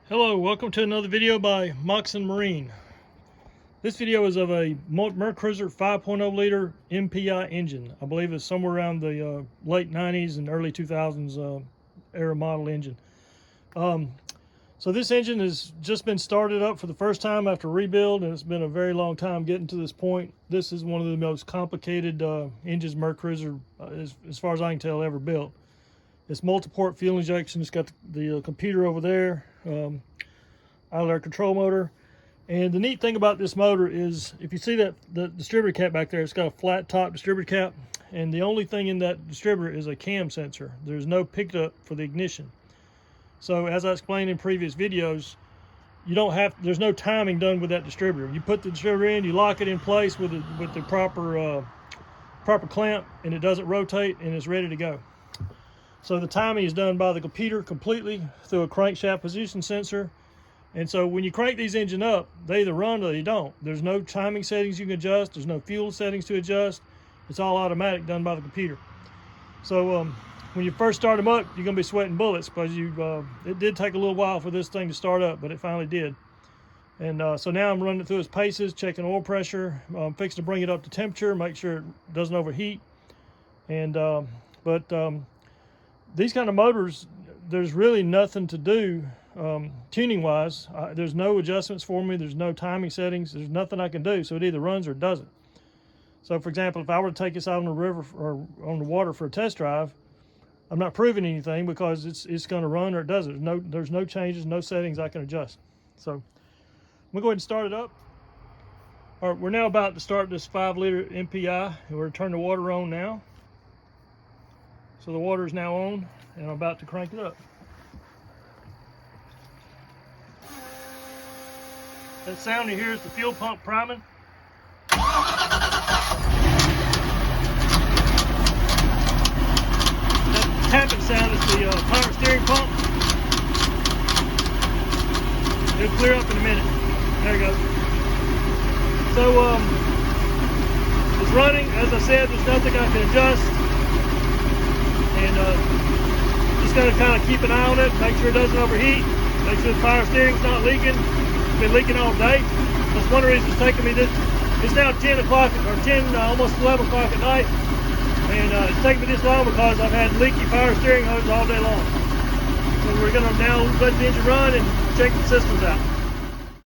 Hello, welcome to another video by Moxon Marine. This video is of a Mercruiser 5.0 liter MPI engine. I believe it's somewhere around the late 90s and early 2000s era model engine. So this engine has just been started up for the first time after rebuild, and it's been a very long time getting to this point. This is one of the most complicated engines Mercruiser, as far as I can tell, ever built. It's multi-port fuel injection. It's got the computer over there, out air control motor. And the neat thing about this motor is, if you see that the distributor cap back there, it's got a flat top distributor cap, and the only thing in that distributor is a cam sensor. There's no pickup for the ignition. So as I explained in previous videos, there's no timing done with that distributor. You put the distributor in, you lock it in place with the proper clamp, and it doesn't rotate, and it's ready to go. So the timing is done by the computer completely through a crankshaft position sensor. And so when you crank these engines up, they either run or they don't. There's no timing settings you can adjust. There's no fuel settings to adjust. It's all automatic, done by the computer. So when you first start them up, you're going to be sweating bullets because it did take a little while for this thing to start up, but it finally did. And so now I'm running it through its paces, checking oil pressure. I'm fixing to bring it up to temperature, make sure it doesn't overheat. And these kind of motors, there's really nothing to do tuning wise. There's no adjustments for me. There's no timing settings. There's nothing I can do. So it either runs or it doesn't. So for example, if I were to take this out on the river or on the water for a test drive, I'm not proving anything because it's going to run or it doesn't. There's no changes, no settings I can adjust. So I'm gonna go ahead and start it up. All right, we're now about to start this 5-liter MPI, and we're going to turn the water on now. So the water is now on, and I'm about to crank it up. That sound you hear is the fuel pump priming. That tapping sound is the power steering pump. It'll clear up in a minute. There you go. So it's running. As I said, there's nothing I can adjust. And just got to kind of keep an eye on it, make sure it doesn't overheat, make sure the power steering's not leaking. It's been leaking all day. That's one of the reasons it's taking me this. It's now 10 o'clock or 10, almost 11 o'clock at night, and it's taking me this long because I've had leaky power steering hoses all day long. So we're going to now let the engine run and check the systems out.